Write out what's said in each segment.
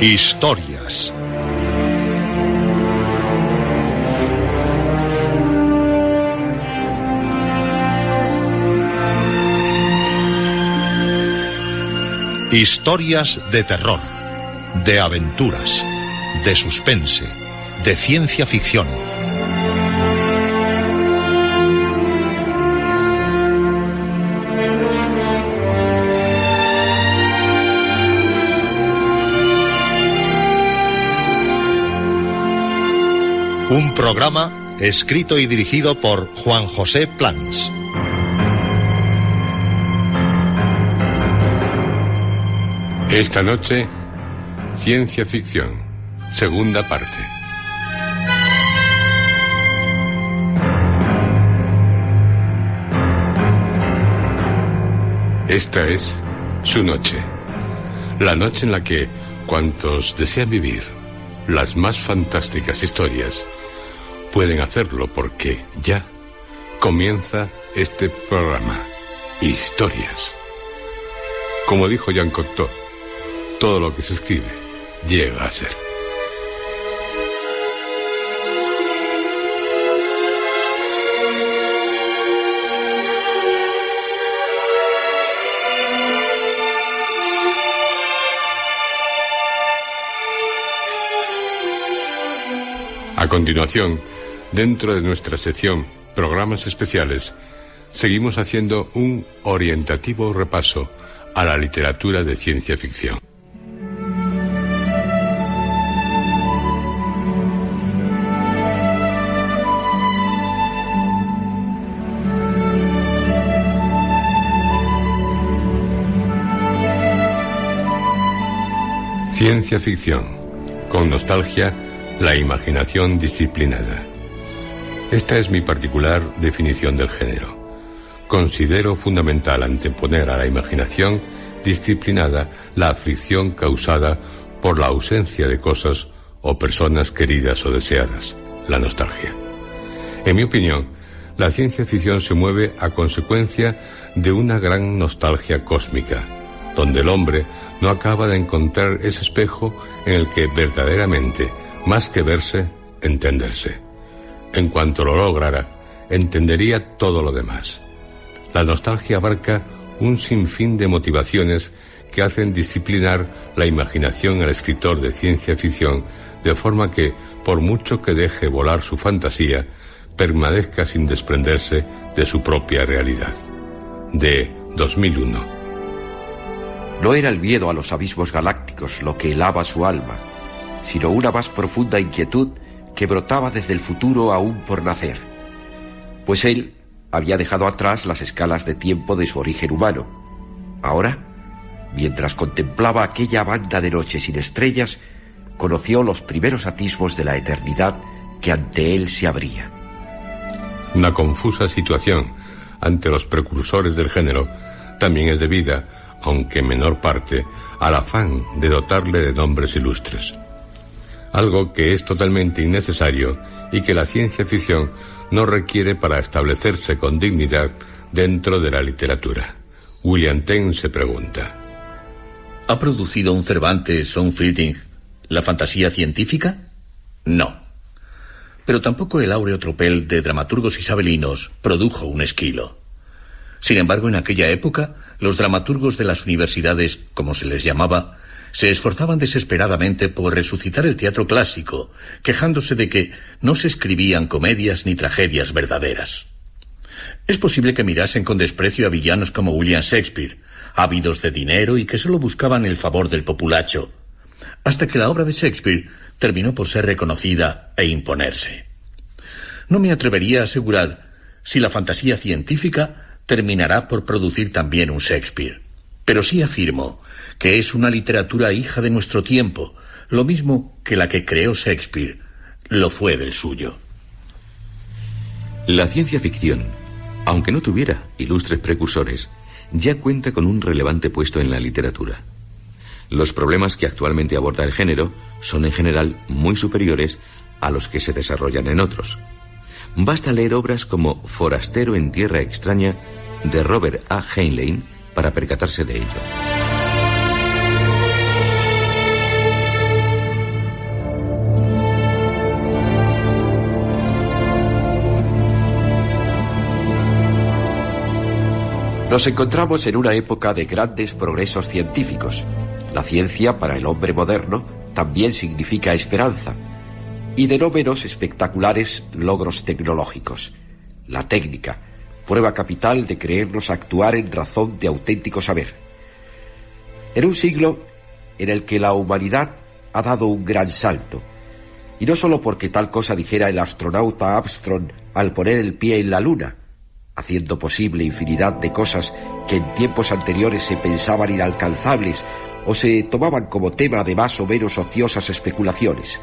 Historias. Historias de terror, de aventuras, de suspense, de ciencia ficción. Un programa escrito y dirigido por Juan José Plans. Esta noche, ciencia ficción, segunda parte. Esta es su noche, la noche en la que cuantos desean vivir las más fantásticas historias pueden hacerlo, porque ya comienza este programa, Historias. Como dijo Jean Cocteau, todo lo que se escribe llega a ser. A continuación, dentro de nuestra sección Programas Especiales, seguimos haciendo un orientativo repaso a la literatura de ciencia ficción. Ciencia ficción, con nostalgia, la imaginación disciplinada. Esta es mi particular definición del género. Considero fundamental anteponer a la imaginación disciplinada la aflicción causada por la ausencia de cosas o personas queridas o deseadas, la nostalgia. En mi opinión, la ciencia ficción se mueve a consecuencia de una gran nostalgia cósmica, donde el hombre no acaba de encontrar ese espejo en el que verdaderamente, más que verse, entenderse. En cuanto lo lograra, entendería todo lo demás. La nostalgia abarca un sinfín de motivaciones que hacen disciplinar la imaginación al escritor de ciencia ficción, de forma que, por mucho que deje volar su fantasía, permanezca sin desprenderse de su propia realidad. De 2001. No era el miedo a los abismos galácticos lo que helaba su alma, sino una más profunda inquietud que brotaba desde el futuro aún por nacer. Pues él había dejado atrás las escalas de tiempo de su origen humano. Ahora, mientras contemplaba aquella banda de noches sin estrellas, conoció los primeros atisbos de la eternidad que ante él se abría. Una confusa situación ante los precursores del género también es debida, aunque en menor parte, al afán de dotarle de nombres ilustres. Algo que es totalmente innecesario y que la ciencia ficción no requiere para establecerse con dignidad dentro de la literatura. William Tenn se pregunta: ¿ha producido un Cervantes o un Fielding la fantasía científica? No. Pero tampoco el áureo tropel de dramaturgos isabelinos produjo un Esquilo. Sin embargo, en aquella época, los dramaturgos de las universidades, como se les llamaba, se esforzaban desesperadamente por resucitar el teatro clásico, quejándose de que no se escribían comedias ni tragedias verdaderas. Es posible que mirasen con desprecio a villanos como William Shakespeare, ávidos de dinero y que solo buscaban el favor del populacho, hasta que la obra de Shakespeare terminó por ser reconocida e imponerse. No me atrevería a asegurar si la fantasía científica terminará por producir también un Shakespeare, pero sí afirmo que es una literatura hija de nuestro tiempo, lo mismo que la que creó Shakespeare lo fue del suyo. La ciencia ficción, aunque no tuviera ilustres precursores, ya cuenta con un relevante puesto en la literatura. Los problemas que actualmente aborda el género son en general muy superiores a los que se desarrollan en otros. Basta leer obras como Forastero en tierra extraña de Robert A. Heinlein para percatarse de ello. Nos encontramos en una época de grandes progresos científicos. La ciencia, para el hombre moderno, también significa esperanza, y de no menos espectaculares logros tecnológicos. La técnica, prueba capital de creernos actuar en razón de auténtico saber. En un siglo en el que la humanidad ha dado un gran salto, y no solo porque tal cosa dijera el astronauta Armstrong al poner el pie en la Luna, haciendo posible infinidad de cosas que en tiempos anteriores se pensaban inalcanzables o se tomaban como tema de más o menos ociosas especulaciones.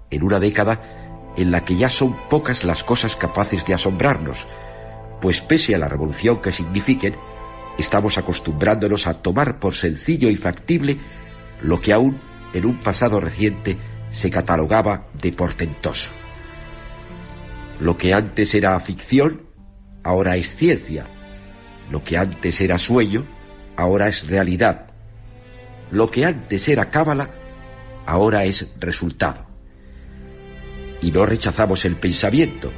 En una década en la que ya son pocas las cosas capaces de asombrarnos, pues pese a la revolución que signifiquen, estamos acostumbrándonos a tomar por sencillo y factible lo que aún en un pasado reciente se catalogaba de portentoso. Lo que antes era ficción, ahora es ciencia. Lo que antes era sueño, ahora es realidad. Lo que antes era cábala, ahora es resultado. Y no rechazamos el pensamiento,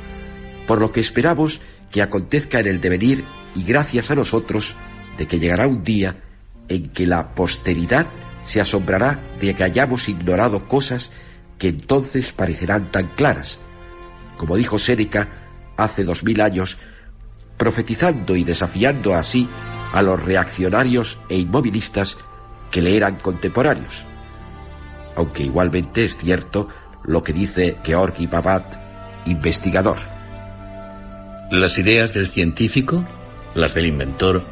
por lo que esperamos que acontezca en el devenir y gracias a nosotros de que llegará un día en que la posteridad se asombrará de que hayamos ignorado cosas que entonces parecerán tan claras, como dijo Séneca hace 2000 años, profetizando y desafiando así a los reaccionarios e inmovilistas que le eran contemporáneos. Aunque igualmente es cierto lo que dice Georgi Babat, investigador. Las ideas del científico, las del inventor,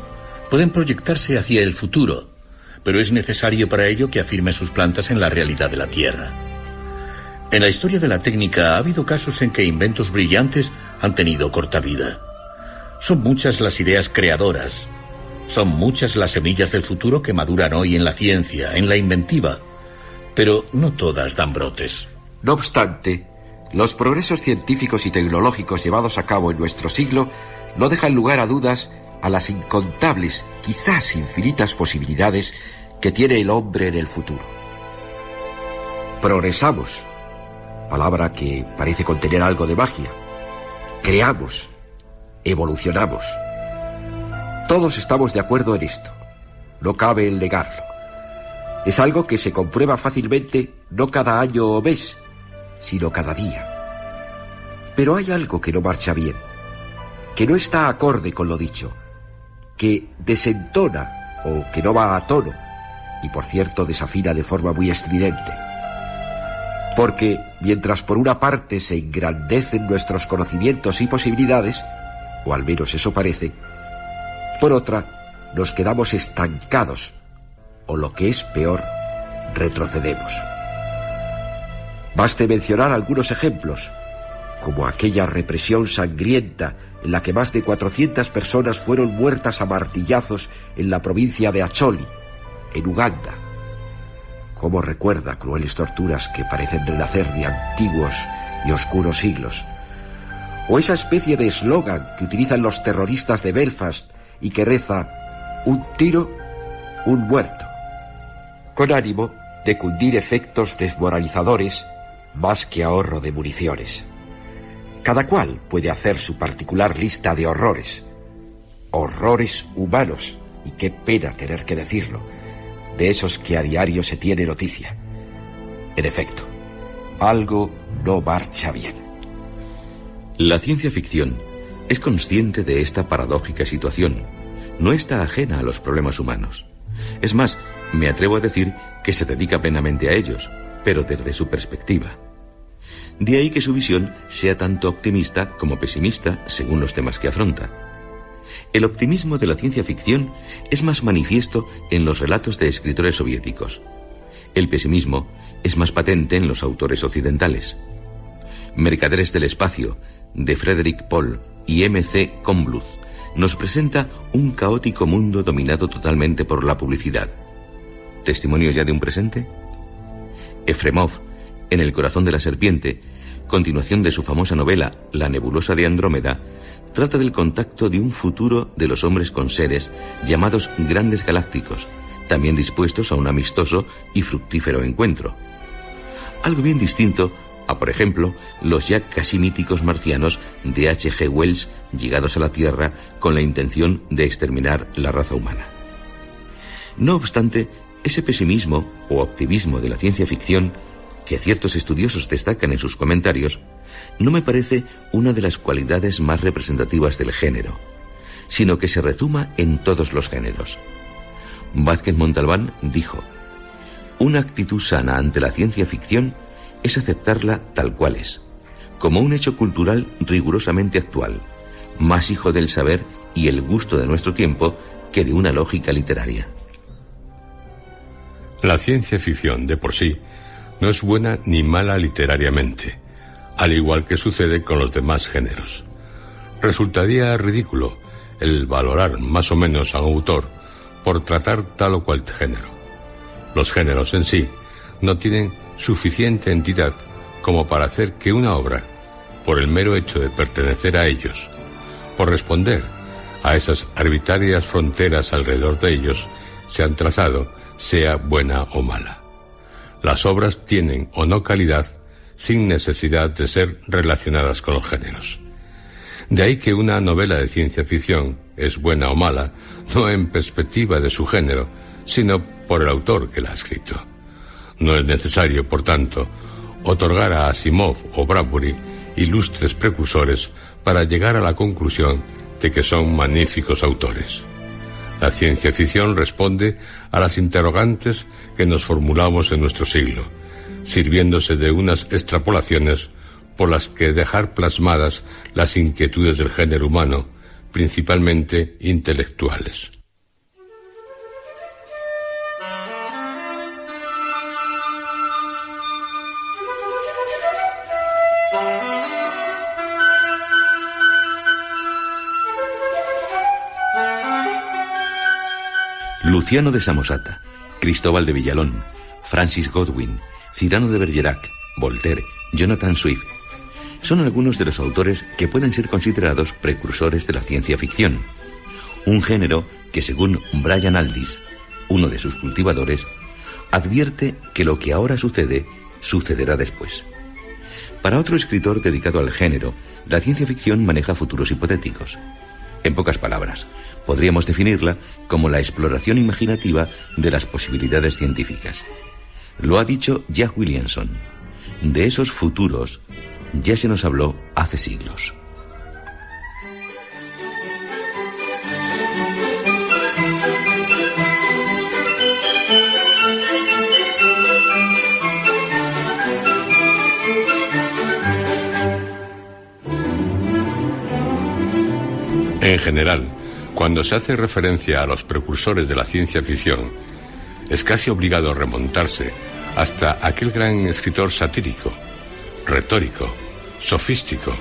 pueden proyectarse hacia el futuro, pero es necesario para ello que afirme sus plantas en la realidad de la Tierra. En la historia de la técnica ha habido casos en que inventos brillantes han tenido corta vida. Son muchas las ideas creadoras, son muchas las semillas del futuro que maduran hoy en la ciencia, en la inventiva, pero no todas dan brotes. No obstante, los progresos científicos y tecnológicos llevados a cabo en nuestro siglo no dejan lugar a dudas a las incontables, quizás infinitas posibilidades que tiene el hombre en el futuro. Progresamos, palabra que parece contener algo de magia. Creamos, evolucionamos. Todos estamos de acuerdo en esto, no cabe el negarlo. Es algo que se comprueba fácilmente no cada año o mes, sino cada día. Pero hay algo que no marcha bien, que no está acorde con lo dicho, que desentona o que no va a tono, y por cierto desafina de forma muy estridente. Porque mientras por una parte se engrandecen nuestros conocimientos y posibilidades, o al menos eso parece, por otra nos quedamos estancados, o lo que es peor, retrocedemos. Baste mencionar algunos ejemplos, como aquella represión sangrienta en la que más de 400 personas fueron muertas a martillazos en la provincia de Acholi, en Uganda. Cómo recuerda crueles torturas que parecen renacer de antiguos y oscuros siglos. O esa especie de eslogan que utilizan los terroristas de Belfast y que reza: un tiro, un muerto, con ánimo de cundir efectos desmoralizadores más que ahorro de municiones. Cada cual puede hacer su particular lista de horrores. Horrores humanos, y qué pena tener que decirlo, de esos que a diario se tiene noticia. En efecto, algo no marcha bien. La ciencia ficción es consciente de esta paradójica situación. No está ajena a los problemas humanos. Es más, me atrevo a decir que se dedica plenamente a ellos, pero desde su perspectiva. De ahí que su visión sea tanto optimista como pesimista según los temas que afronta. El optimismo de la ciencia ficción es más manifiesto en los relatos de escritores soviéticos. El pesimismo es más patente en los autores occidentales. Mercaderes del espacio, de Frederick Pohl y M.C. Kornbluth, nos presenta un caótico mundo dominado totalmente por la publicidad. ¿Testimonio ya de un presente? Efremov, en El corazón de la serpiente, continuación de su famosa novela La nebulosa de Andrómeda, trata del contacto de un futuro de los hombres con seres llamados grandes galácticos, también dispuestos a un amistoso y fructífero encuentro. Algo bien distinto a, por ejemplo, los ya casi míticos marcianos de H.G. Wells, llegados a la Tierra con la intención de exterminar la raza humana. No obstante, ese pesimismo o optimismo de la ciencia ficción, que ciertos estudiosos destacan en sus comentarios, no me parece una de las cualidades más representativas del género, sino que se rezuma en todos los géneros. Vázquez Montalbán dijo: una actitud sana ante la ciencia ficción es aceptarla tal cual es, como un hecho cultural rigurosamente actual, más hijo del saber y el gusto de nuestro tiempo que de una lógica literaria. La ciencia ficción, de por sí, no es buena ni mala literariamente, al igual que sucede con los demás géneros. Resultaría ridículo el valorar más o menos a un autor por tratar tal o cual género. Los géneros en sí no tienen suficiente entidad como para hacer que una obra, por el mero hecho de pertenecer a ellos, por responder a esas arbitrarias fronteras alrededor de ellos se han trazado, sea buena o mala. Las obras tienen o no calidad sin necesidad de ser relacionadas con los géneros. De ahí que una novela de ciencia ficción es buena o mala, no en perspectiva de su género, sino por el autor que la ha escrito. No es necesario, por tanto, otorgar a Asimov o Bradbury ilustres precursores para llegar a la conclusión de que son magníficos autores. La ciencia ficción responde a las interrogantes que nos formulamos en nuestro siglo, sirviéndose de unas extrapolaciones por las que dejar plasmadas las inquietudes del género humano, principalmente intelectuales. Luciano de Samosata, Cristóbal de Villalón, Francis Godwin, Cyrano de Bergerac, Voltaire, Jonathan Swift son algunos de los autores que pueden ser considerados precursores de la ciencia ficción, un género que, según Brian Aldiss, uno de sus cultivadores, advierte que lo que ahora sucede, sucederá después. Para otro escritor dedicado al género, la ciencia ficción maneja futuros hipotéticos. En pocas palabras, podríamos definirla como la exploración imaginativa de las posibilidades científicas. Lo ha dicho Jack Williamson. De esos futuros ya se nos habló hace siglos. En general, cuando se hace referencia a los precursores de la ciencia ficción, es casi obligado remontarse hasta aquel gran escritor satírico, retórico, sofístico,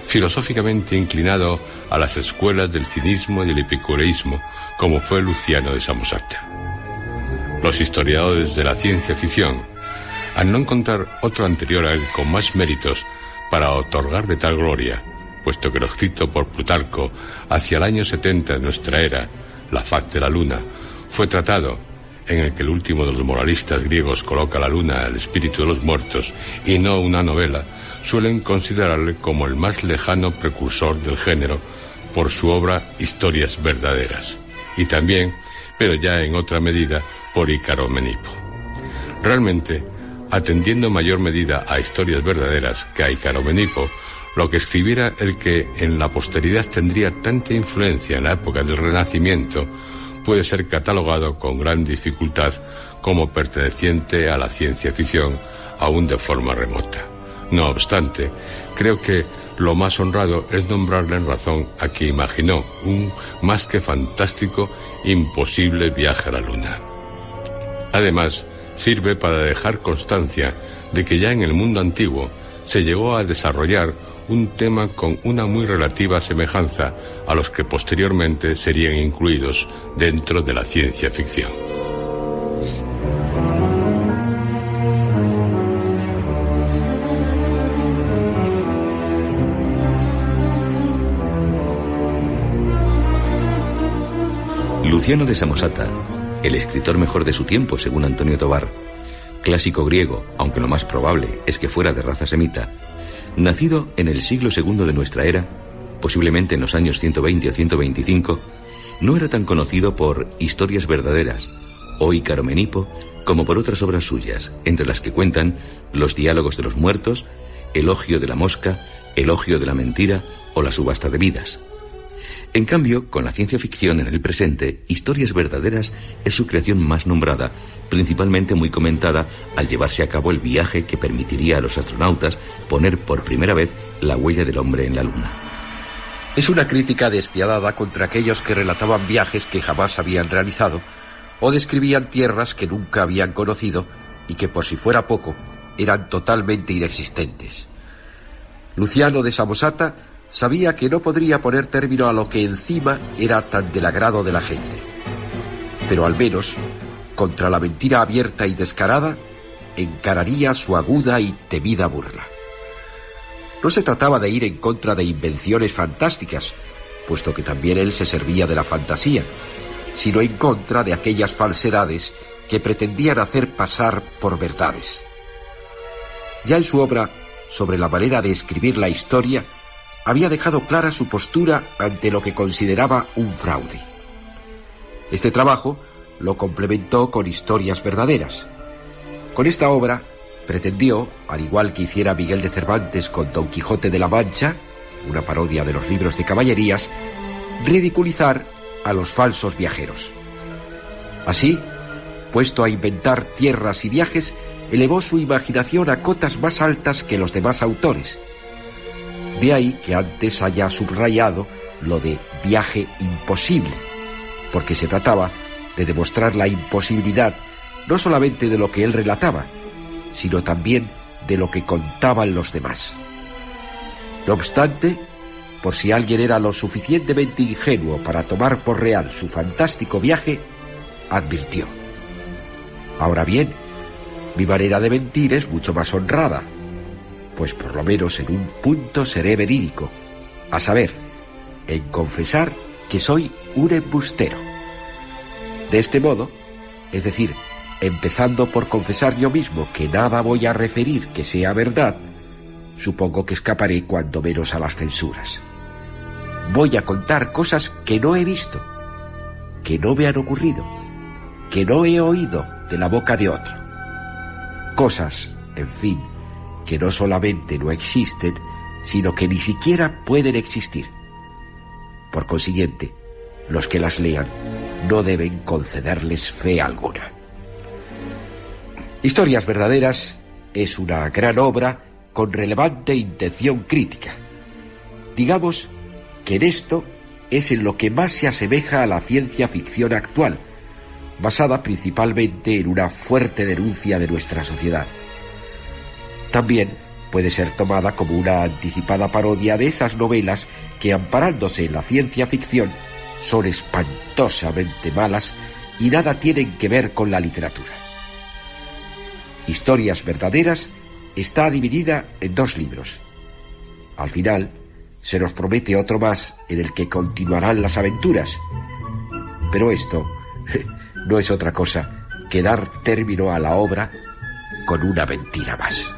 filosóficamente inclinado a las escuelas del cinismo y del epicureísmo, como fue Luciano de Samosata. Los historiadores de la ciencia ficción, al no encontrar otro anterior a él con más méritos para otorgarle tal gloria, puesto que lo escrito por Plutarco hacia el año 70 de nuestra era, La faz de la luna, fue tratado, en el que el último de los moralistas griegos coloca la luna al espíritu de los muertos y no una novela, suelen considerarle como el más lejano precursor del género por su obra Historias verdaderas, y también, pero ya en otra medida, por Ícaro Menipo. Realmente, atendiendo en mayor medida a Historias verdaderas que a Ícaro Menipo, lo que escribiera el que en la posteridad tendría tanta influencia en la época del Renacimiento puede ser catalogado con gran dificultad como perteneciente a la ciencia ficción, aún de forma remota. No obstante, creo que lo más honrado es nombrarle en razón a quien imaginó un más que fantástico, imposible viaje a la luna. Además, sirve para dejar constancia de que ya en el mundo antiguo se llegó a desarrollar un tema con una muy relativa semejanza a los que posteriormente serían incluidos dentro de la ciencia ficción. Luciano de Samosata, el escritor mejor de su tiempo, según Antonio Tobar, clásico griego, aunque lo más probable es que fuera de raza semita, nacido en el siglo II de nuestra era, posiblemente en los años 120 o 125, no era tan conocido por Historias verdaderas o Ícaro Menipo como por otras obras suyas, entre las que cuentan Los diálogos de los muertos, Elogio de la mosca, Elogio de la mentira o La subasta de vidas. En cambio, con la ciencia ficción en el presente, Historias verdaderas es su creación más nombrada, principalmente muy comentada al llevarse a cabo el viaje que permitiría a los astronautas poner por primera vez la huella del hombre en la Luna. Es una crítica despiadada contra aquellos que relataban viajes que jamás habían realizado o describían tierras que nunca habían conocido y que, por si fuera poco, eran totalmente inexistentes. Luciano de Samosata sabía que no podría poner término a lo que encima era tan del agrado de la gente. Pero al menos, contra la mentira abierta y descarada, encararía su aguda y temida burla. No se trataba de ir en contra de invenciones fantásticas, puesto que también él se servía de la fantasía, sino en contra de aquellas falsedades que pretendían hacer pasar por verdades. Ya en su obra, sobre la manera de escribir la historia, había dejado clara su postura ante lo que consideraba un fraude. Este trabajo lo complementó con Historias verdaderas. Con esta obra pretendió, al igual que hiciera Miguel de Cervantes con Don Quijote de la Mancha, una parodia de los libros de caballerías, ridiculizar a los falsos viajeros. Así, puesto a inventar tierras y viajes, elevó su imaginación a cotas más altas que los demás autores. De ahí que antes haya subrayado lo de viaje imposible, porque se trataba de demostrar la imposibilidad no solamente de lo que él relataba, sino también de lo que contaban los demás. No obstante, por si alguien era lo suficientemente ingenuo para tomar por real su fantástico viaje, advirtió: ahora bien, mi manera de mentir es mucho más honrada, pues por lo menos en un punto seré verídico, a saber, en confesar que soy un embustero. De este modo, es decir, empezando por confesar yo mismo que nada voy a referir que sea verdad, supongo que escaparé cuando menos a las censuras. Voy a contar cosas que no he visto, que no me han ocurrido, que no he oído de la boca de otro. Cosas, en fin, que no solamente no existen, sino que ni siquiera pueden existir. Por consiguiente, los que las lean no deben concederles fe alguna. Historias verdaderas es una gran obra con relevante intención crítica. Digamos que en esto es en lo que más se asemeja a la ciencia ficción actual, basada principalmente en una fuerte denuncia de nuestra sociedad. También puede ser tomada como una anticipada parodia de esas novelas que, amparándose en la ciencia ficción, son espantosamente malas y nada tienen que ver con la literatura. Historias verdaderas está dividida en 2 libros. Al final, se nos promete otro más en el que continuarán las aventuras. Pero esto no es otra cosa que dar término a la obra con una mentira más.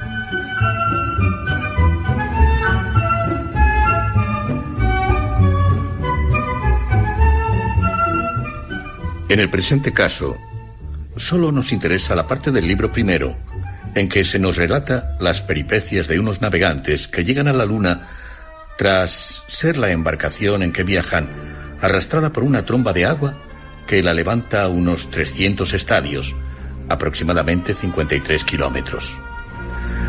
En el presente caso, solo nos interesa la parte del libro primero, en que se nos relata las peripecias de unos navegantes que llegan a la Luna tras ser la embarcación en que viajan arrastrada por una tromba de agua que la levanta a unos 300 estadios, aproximadamente 53 kilómetros.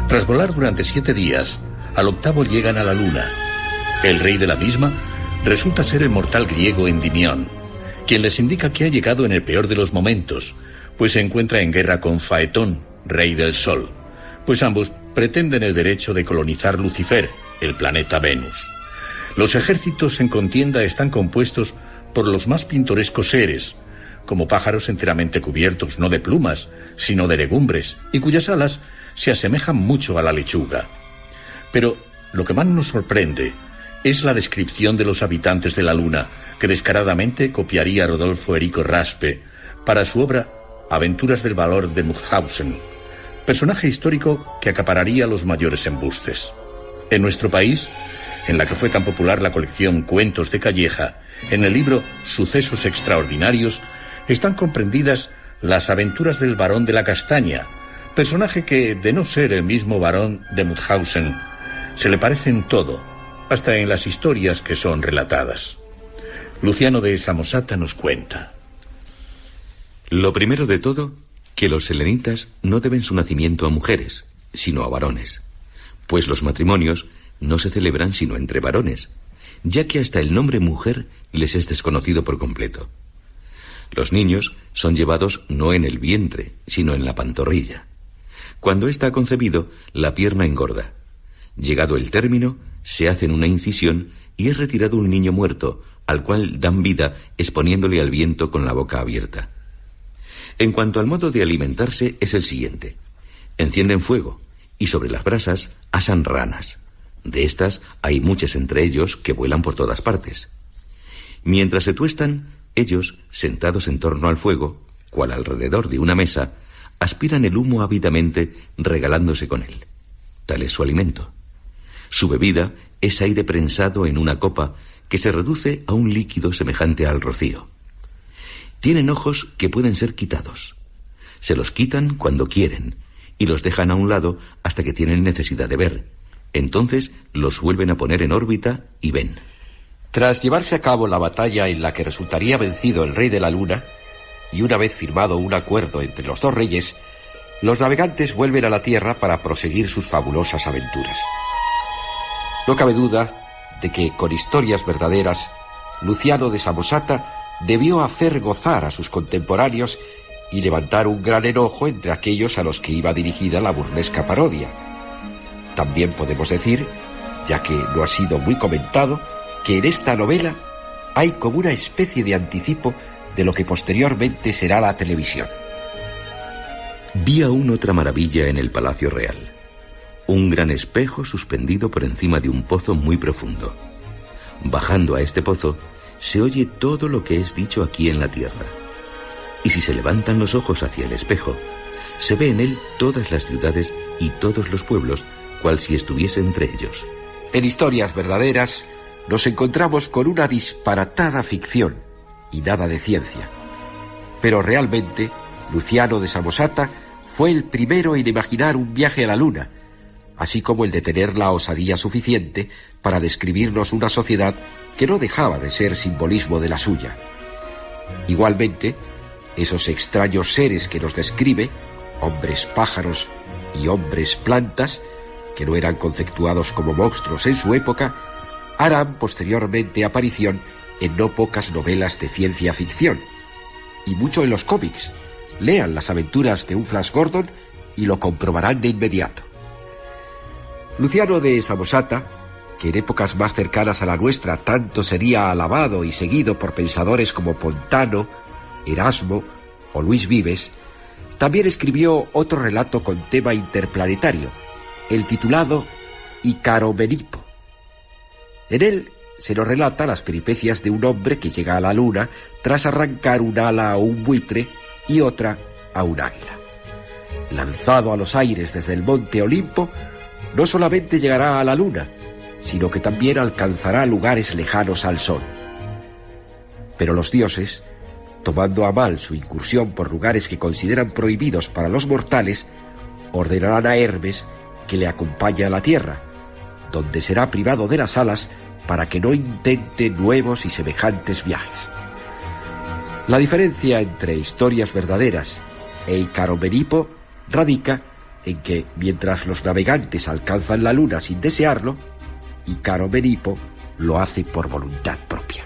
Tras volar durante 7 días, al 8º llegan a la Luna. El rey de la misma resulta ser el mortal griego Endymión, quien les indica que ha llegado en el peor de los momentos, pues se encuentra en guerra con Faetón, rey del Sol, pues ambos pretenden el derecho de colonizar Lucifer, el planeta Venus. Los ejércitos en contienda están compuestos por los más pintorescos seres, como pájaros enteramente cubiertos no de plumas, sino de legumbres, y cuyas alas se asemejan mucho a la lechuga. Pero lo que más nos sorprende es la descripción de los habitantes de la Luna, que descaradamente copiaría Rodolfo Erico Raspe para su obra Aventuras del valor de Mauthausen, personaje histórico que acapararía los mayores embustes. En nuestro país, en la que fue tan popular la colección Cuentos de Calleja, en el libro Sucesos Extraordinarios, están comprendidas las aventuras del barón de la Castaña, personaje que, de no ser el mismo barón de Mauthausen, se le parece en todo, hasta en las historias que son relatadas. Luciano de Samosata nos cuenta. Lo primero de todo, que los selenitas no deben su nacimiento a mujeres, sino a varones, pues los matrimonios no se celebran sino entre varones, ya que hasta el nombre mujer les es desconocido por completo. Los niños son llevados no en el vientre, sino en la pantorrilla. Cuando ésta ha concebido, la pierna engorda. Llegado el término, se hace una incisión y es retirado un niño muerto, al cual dan vida exponiéndole al viento con la boca abierta. En cuanto al modo de alimentarse, es el siguiente. Encienden fuego y sobre las brasas asan ranas. De estas hay muchas entre ellos que vuelan por todas partes. Mientras se tuestan, ellos, sentados en torno al fuego, cual alrededor de una mesa, aspiran el humo ávidamente, regalándose con él. Tal es su alimento. Su bebida es aire prensado en una copa que se reduce a un líquido semejante al rocío. Tienen ojos que pueden ser quitados. Se los quitan cuando quieren y los dejan a un lado hasta que tienen necesidad de ver. Entonces los vuelven a poner en órbita y ven. Tras llevarse a cabo la batalla en la que resultaría vencido el rey de la luna, y una vez firmado un acuerdo entre los dos reyes, los navegantes vuelven a la tierra para proseguir sus fabulosas aventuras. No cabe duda de que, con historias verdaderas, Luciano de Samosata debió hacer gozar a sus contemporáneos y levantar un gran enojo entre aquellos a los que iba dirigida la burlesca parodia. También podemos decir, ya que no ha sido muy comentado, que en esta novela hay como una especie de anticipo de lo que posteriormente será la televisión. Vi aún otra maravilla en el Palacio Real. Un gran espejo suspendido por encima de un pozo muy profundo. Bajando a este pozo, se oye todo lo que es dicho aquí en la tierra. Y si se levantan los ojos hacia el espejo, se ve en él todas las ciudades y todos los pueblos, cual si estuviese entre ellos. En historias verdaderas nos encontramos con una disparatada ficción y nada de ciencia. Pero realmente, Luciano de Samosata fue el primero en imaginar un viaje a la luna, así como el de tener la osadía suficiente para describirnos una sociedad que no dejaba de ser simbolismo de la suya. Igualmente, esos extraños seres que nos describe, hombres pájaros y hombres plantas, que no eran conceptuados como monstruos en su época, harán posteriormente aparición en no pocas novelas de ciencia ficción, y mucho en los cómics. Lean las aventuras de un Flash Gordon y lo comprobarán de inmediato. Luciano de Samosata, que en épocas más cercanas a la nuestra tanto sería alabado y seguido por pensadores como Pontano, Erasmo o Luis Vives, también escribió otro relato con tema interplanetario, el titulado Icaromenipo. En él se nos relata las peripecias de un hombre que llega a la luna tras arrancar un ala a un buitre y otra a un águila. Lanzado a los aires desde el monte Olimpo, no solamente llegará a la luna, sino que también alcanzará lugares lejanos al sol. Pero los dioses, tomando a mal su incursión por lugares que consideran prohibidos para los mortales, ordenarán a Hermes que le acompañe a la tierra, donde será privado de las alas para que no intente nuevos y semejantes viajes. La diferencia entre historias verdaderas e Icaromenipo radica en que, mientras los navegantes alcanzan la luna sin desearlo, Icaromenipo lo hace por voluntad propia.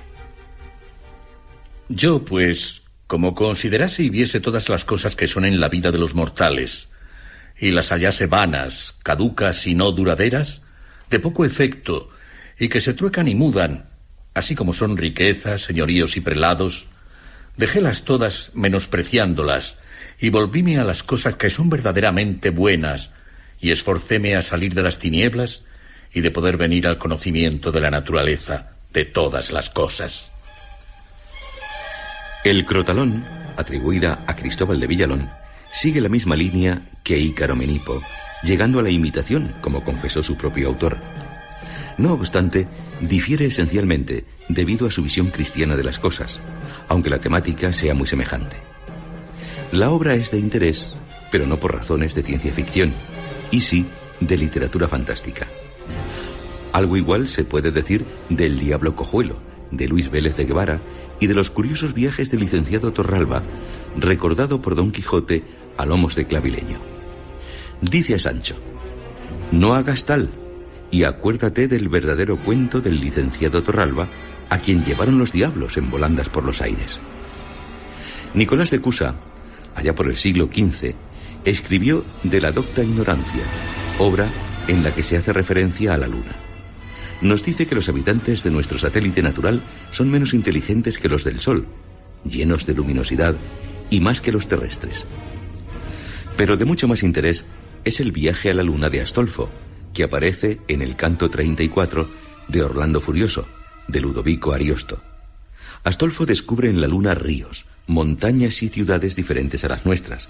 Yo, pues, como considerase y viese todas las cosas que son en la vida de los mortales, y las hallase vanas, caducas y no duraderas, de poco efecto, y que se truecan y mudan, así como son riquezas, señoríos y prelados, dejélas todas menospreciándolas, y volvíme a las cosas que son verdaderamente buenas, y esforcéme a salir de las tinieblas y de poder venir al conocimiento de la naturaleza de todas las cosas. El Crotalón, atribuida a Cristóbal de Villalón, Sigue la misma línea que Ícaro Menipo, llegando a la imitación, como confesó su propio autor. No obstante, difiere esencialmente debido a su visión cristiana de las cosas, aunque la temática sea muy semejante. La obra es de interés, pero no por razones de ciencia ficción, y sí de literatura fantástica. Algo igual se puede decir del Diablo Cojuelo, de Luis Vélez de Guevara, y de los curiosos viajes del licenciado Torralba, recordado por Don Quijote a lomos de clavileño. Dice a Sancho: no hagas tal, y acuérdate del verdadero cuento del licenciado Torralba, a quien llevaron los diablos en volandas por los aires. Nicolás de Cusa, allá por el siglo XV, escribió De la docta ignorancia, obra en la que se hace referencia a la luna. Nos dice que los habitantes de nuestro satélite natural son menos inteligentes que los del Sol, llenos de luminosidad y más que los terrestres. Pero de mucho más interés es el viaje a la luna de Astolfo, que aparece en el canto 34 de Orlando Furioso, de Ludovico Ariosto. Astolfo descubre en la luna ríos, montañas y ciudades diferentes a las nuestras.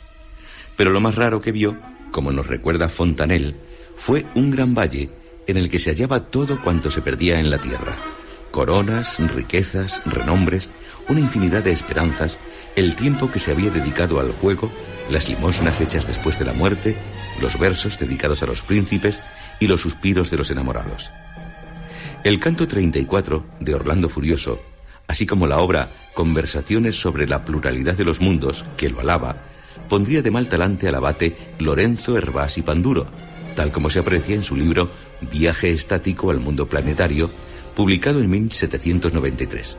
Pero lo más raro que vio, como nos recuerda Fontanel, fue un gran valle en el que se hallaba todo cuanto se perdía en la tierra: coronas, riquezas, renombres, una infinidad de esperanzas, el tiempo que se había dedicado al juego, las limosnas hechas después de la muerte, los versos dedicados a los príncipes y los suspiros de los enamorados. El canto 34 de Orlando Furioso, así como la obra Conversaciones sobre la pluralidad de los mundos, que lo alaba, pondría de mal talante al abate Lorenzo Hervás y Panduro, tal como se aprecia en su libro Viaje estático al mundo planetario, publicado en 1793.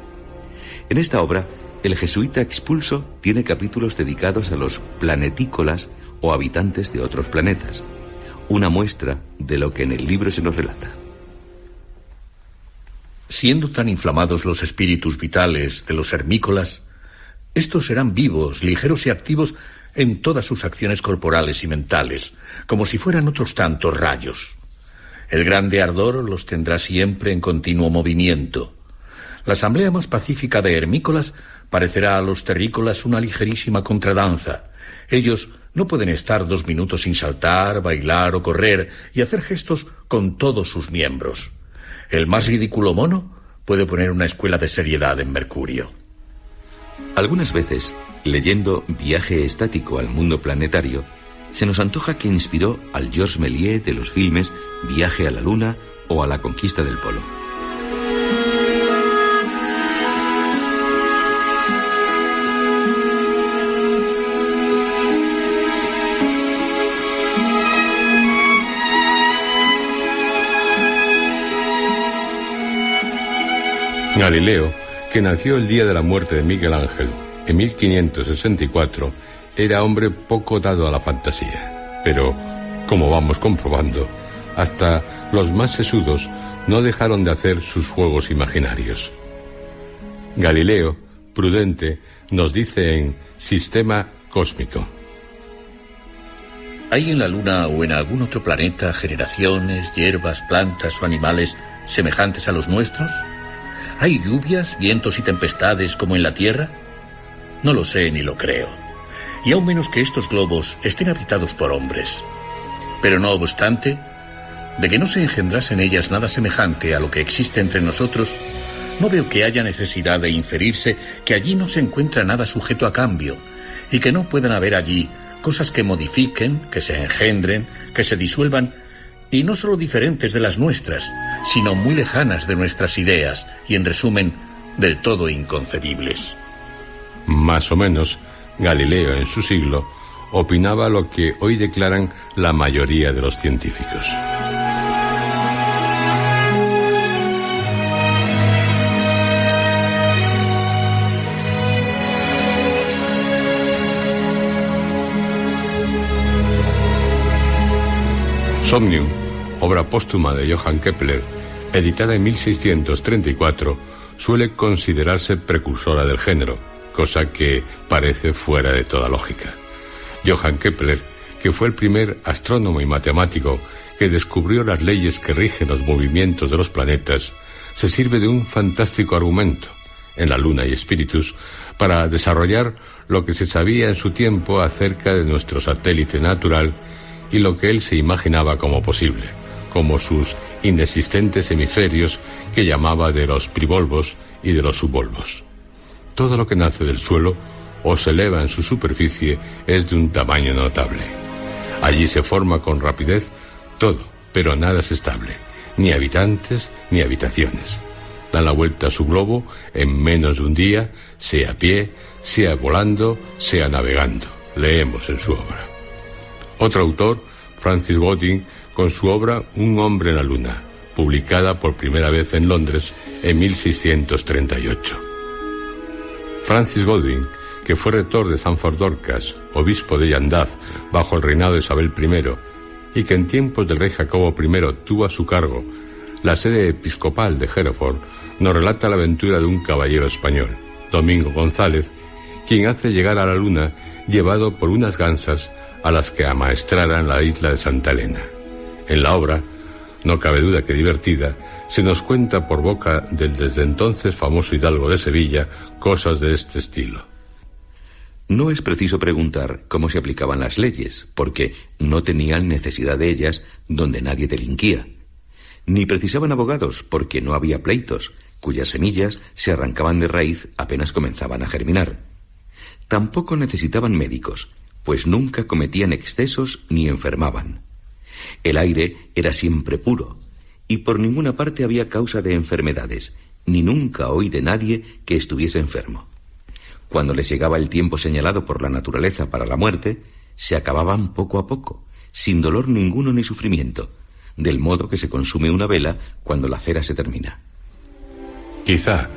En esta obra, el jesuita expulso tiene capítulos dedicados a los planetícolas o habitantes de otros planetas, una muestra de lo que en el libro se nos relata. Siendo tan inflamados los espíritus vitales de los hermícolas, estos serán vivos, ligeros y activos en todas sus acciones corporales y mentales, como si fueran otros tantos rayos. El grande ardor los tendrá siempre en continuo movimiento. La asamblea más pacífica de hermícolas parecerá a los terrícolas una ligerísima contradanza. Ellos no pueden estar 2 minutos sin saltar, bailar o correr y hacer gestos con todos sus miembros. El más ridículo mono puede poner una escuela de seriedad en Mercurio. Algunas veces, leyendo Viaje estático al mundo planetario, se nos antoja que inspiró al Georges Méliès de los filmes Viaje a la Luna o a la Conquista del Polo. Galileo, que nació el día de la muerte de Miguel Ángel, en 1564, era hombre poco dado a la fantasía. Pero, como vamos comprobando, hasta los más sesudos no dejaron de hacer sus juegos imaginarios. Galileo, prudente, nos dice en Sistema Cósmico: ¿hay en la Luna o en algún otro planeta generaciones, hierbas, plantas o animales semejantes a los nuestros? ¿Hay lluvias, vientos y tempestades como en la Tierra? No lo sé ni lo creo. Y aún menos que estos globos estén habitados por hombres. Pero no obstante, de que no se engendrase en ellas nada semejante a lo que existe entre nosotros, no veo que haya necesidad de inferirse que allí no se encuentra nada sujeto a cambio, y que no puedan haber allí cosas que modifiquen, que se engendren, que se disuelvan, y no solo diferentes de las nuestras, sino muy lejanas de nuestras ideas, y en resumen, del todo inconcebibles. Más o menos, Galileo en su siglo opinaba lo que hoy declaran la mayoría de los científicos. Somnium, obra póstuma de Johann Kepler, editada en 1634, suele considerarse precursora del género, cosa que parece fuera de toda lógica. Johann Kepler, que fue el primer astrónomo y matemático que descubrió las leyes que rigen los movimientos de los planetas, se sirve de un fantástico argumento, en la Luna y Espíritus, para desarrollar lo que se sabía en su tiempo acerca de nuestro satélite natural y lo que él se imaginaba como posible, como sus inexistentes hemisferios que llamaba de los privolvos y de los subvolvos. Todo lo que nace del suelo o se eleva en su superficie es de un tamaño notable. Allí se forma con rapidez todo, pero nada es estable, ni habitantes ni habitaciones. Dan la vuelta a su globo en menos de un día, sea a pie, sea volando, sea navegando. Leemos en su obra. Otro autor, Francis Godwin, con su obra Un hombre en la luna, publicada por primera vez en Londres en 1638. Francis Godwin, que fue rector de Sanford Dorcas, obispo de Llandaff bajo el reinado de Isabel I, y que en tiempos del rey Jacobo I tuvo a su cargo la sede episcopal de Hereford, nos relata la aventura de un caballero español, Domingo González, quien hace llegar a la luna llevado por unas gansas a las que amaestraran la isla de Santa Elena. En la obra, no cabe duda que divertida, se nos cuenta por boca del desde entonces famoso hidalgo de Sevilla cosas de este estilo. No es preciso preguntar cómo se aplicaban las leyes, porque no tenían necesidad de ellas donde nadie delinquía. Ni precisaban abogados, porque no había pleitos, cuyas semillas se arrancaban de raíz apenas comenzaban a germinar. Tampoco necesitaban médicos, pues nunca cometían excesos ni enfermaban. El aire era siempre puro, y por ninguna parte había causa de enfermedades, ni nunca oí de nadie que estuviese enfermo. Cuando les llegaba el tiempo señalado por la naturaleza para la muerte, se acababan poco a poco, sin dolor ninguno ni sufrimiento, del modo que se consume una vela cuando la cera se termina. Quizá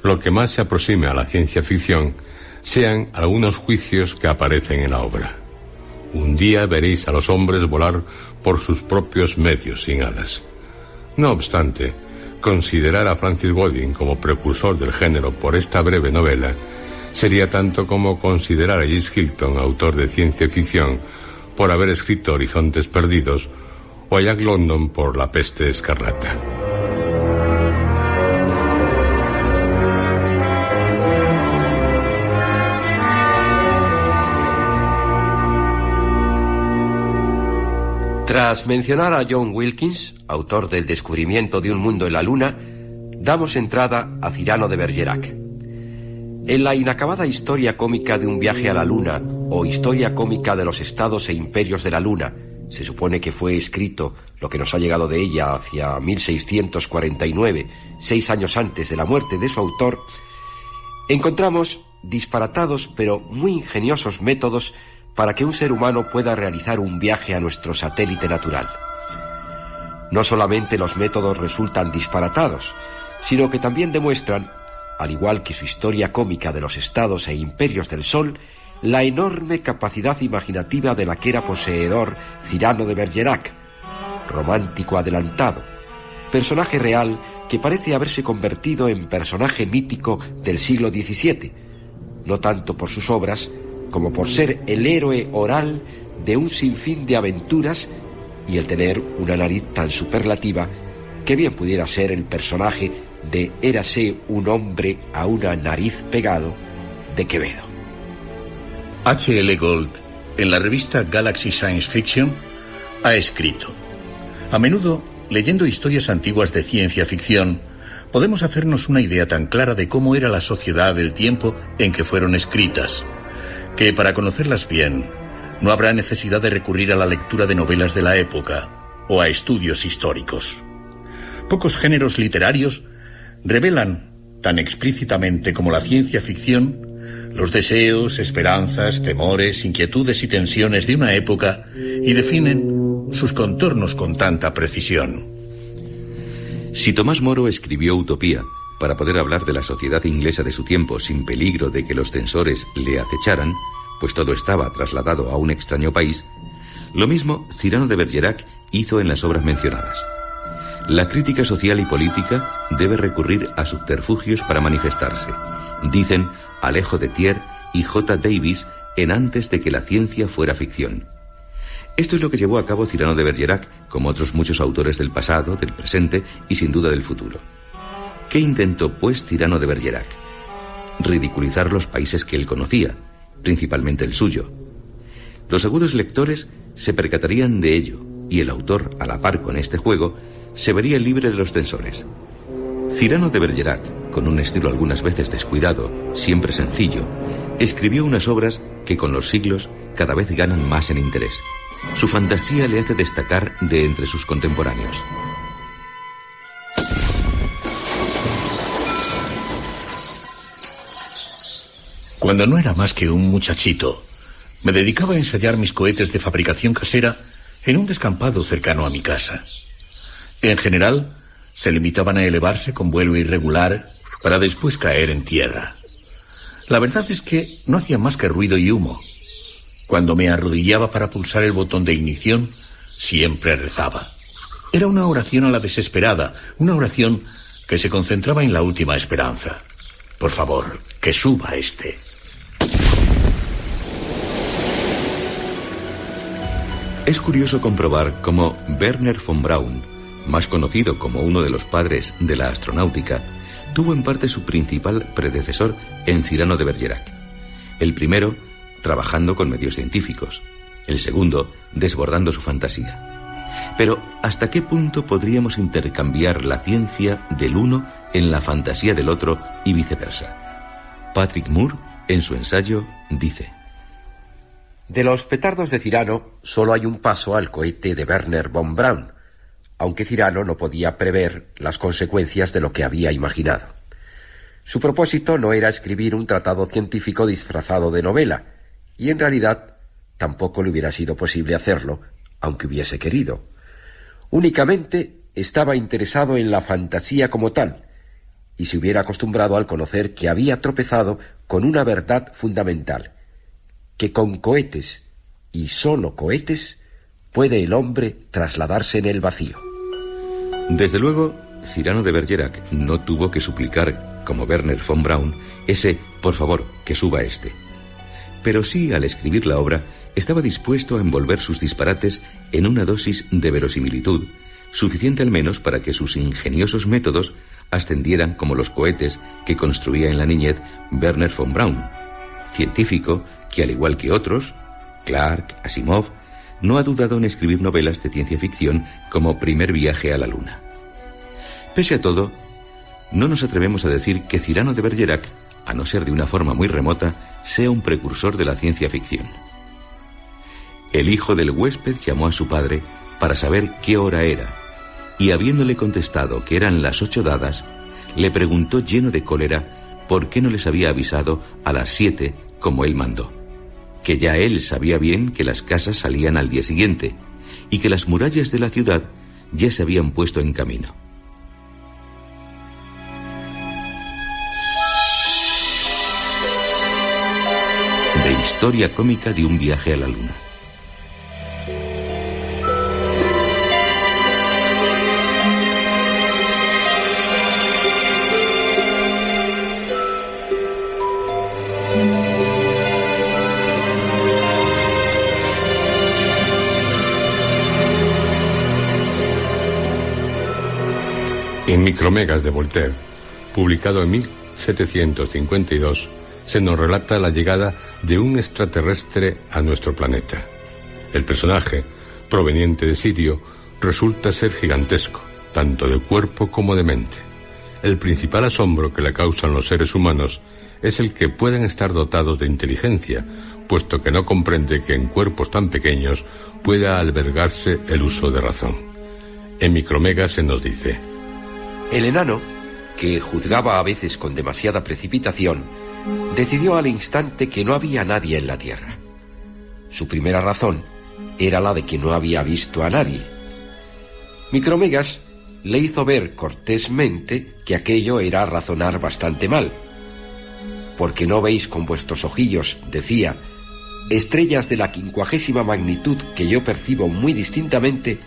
lo que más se aproxime a la ciencia ficción sean algunos juicios que aparecen en la obra. Un día veréis a los hombres volar por sus propios medios sin alas. No obstante, considerar a Francis Godwin como precursor del género por esta breve novela sería tanto como considerar a James Hilton autor de ciencia ficción por haber escrito Horizontes Perdidos o a Jack London por La peste escarlata. Tras mencionar a John Wilkins, autor del descubrimiento de un mundo en la luna, damos entrada a Cyrano de Bergerac. En la inacabada historia cómica de un viaje a la luna, o historia cómica de los estados e imperios de la luna, se supone que fue escrito lo que nos ha llegado de ella hacia 1649, 6 años antes de la muerte de su autor, encontramos disparatados pero muy ingeniosos métodos para que un ser humano pueda realizar un viaje a nuestro satélite natural. No solamente los métodos resultan disparatados, sino que también demuestran, al igual que su historia cómica de los estados e imperios del Sol, la enorme capacidad imaginativa de la que era poseedor Cyrano de Bergerac, romántico adelantado, personaje real que parece haberse convertido en personaje mítico del siglo XVII, no tanto por sus obras, como por ser el héroe oral de un sinfín de aventuras y el tener una nariz tan superlativa que bien pudiera ser el personaje de Érase un hombre a una nariz pegado de Quevedo. H.L. Gold, en la revista Galaxy Science Fiction, ha escrito: a menudo, leyendo historias antiguas de ciencia ficción, podemos hacernos una idea tan clara de cómo era la sociedad del tiempo en que fueron escritas, que para conocerlas bien, no habrá necesidad de recurrir a la lectura de novelas de la época o a estudios históricos. Pocos géneros literarios revelan tan explícitamente como la ciencia ficción los deseos, esperanzas, temores, inquietudes y tensiones de una época y definen sus contornos con tanta precisión. Si Tomás Moro escribió Utopía para poder hablar de la sociedad inglesa de su tiempo sin peligro de que los censores le acecharan, pues todo estaba trasladado a un extraño país, lo mismo Cyrano de Bergerac hizo en las obras mencionadas. La crítica social y política debe recurrir a subterfugios para manifestarse, dicen Alejo de Thiers y J. Davis en Antes de que la ciencia fuera ficción. Esto es lo que llevó a cabo Cyrano de Bergerac, como otros muchos autores del pasado, del presente y sin duda del futuro. ¿Qué intentó, pues, Cyrano de Bergerac? ridiculizar los países que él conocía, principalmente el suyo. Los agudos lectores se percatarían de ello, y el autor, a la par con este juego, se vería libre de los censores. Cyrano de Bergerac, con un estilo algunas veces descuidado, siempre sencillo, escribió unas obras que con los siglos cada vez ganan más en interés. Su fantasía le hace destacar de entre sus contemporáneos. Cuando no era más que un muchachito, me dedicaba a ensayar mis cohetes de fabricación casera en un descampado cercano a mi casa. En general, se limitaban a elevarse con vuelo irregular para después caer en tierra. La verdad es que no hacían más que ruido y humo. Cuando me arrodillaba para pulsar el botón de ignición, siempre rezaba. Era una oración a la desesperada, una oración que se concentraba en la última esperanza. Por favor, que suba este. Es curioso comprobar cómo Wernher von Braun, más conocido como uno de los padres de la astronáutica, tuvo en parte su principal predecesor en Cyrano de Bergerac. El primero, trabajando con medios científicos. El segundo, desbordando su fantasía. Pero, ¿hasta qué punto podríamos intercambiar la ciencia del uno en la fantasía del otro y viceversa? Patrick Moore, en su ensayo, dice: de los petardos de Cyrano solo hay un paso al cohete de Wernher von Braun, aunque Cyrano no podía prever las consecuencias de lo que había imaginado. Su propósito no era escribir un tratado científico disfrazado de novela, y en realidad tampoco le hubiera sido posible hacerlo, aunque hubiese querido. Únicamente estaba interesado en la fantasía como tal, y se hubiera acostumbrado al conocer que había tropezado con una verdad fundamental, que con cohetes, y solo cohetes, puede el hombre trasladarse en el vacío. Desde luego, Cyrano de Bergerac no tuvo que suplicar, como Wernher von Braun, ese «por favor, que suba este». Pero sí, al escribir la obra, estaba dispuesto a envolver sus disparates en una dosis de verosimilitud, suficiente al menos para que sus ingeniosos métodos ascendieran como los cohetes que construía en la niñez Wernher von Braun, científico que, al igual que otros, Clarke, Asimov, no ha dudado en escribir novelas de ciencia ficción como Primer viaje a la luna. Pese a todo, no nos atrevemos a decir que Cyrano de Bergerac, a no ser de una forma muy remota, sea un precursor de la ciencia ficción. El hijo del huésped llamó a su padre para saber qué hora era, y habiéndole contestado que eran las 8 dadas, le preguntó lleno de cólera por qué no les había avisado a las 7 como él mandó, que ya él sabía bien que las casas salían al día siguiente y que las murallas de la ciudad ya se habían puesto en camino. De historia cómica de un viaje a la luna. En Micromegas de Voltaire, publicado en 1752, se nos relata la llegada de un extraterrestre a nuestro planeta. El personaje, proveniente de Sirio, resulta ser gigantesco, tanto de cuerpo como de mente. El principal asombro que le causan los seres humanos es el que pueden estar dotados de inteligencia, puesto que no comprende que en cuerpos tan pequeños pueda albergarse el uso de razón. En Micromegas se nos dice: el enano, que juzgaba a veces con demasiada precipitación, decidió al instante que no había nadie en la Tierra. Su primera razón era la de que no había visto a nadie. Micromegas le hizo ver cortésmente que aquello era razonar bastante mal. «Porque no veis con vuestros ojillos», decía, «estrellas de la 50ª magnitud que yo percibo muy distintamente,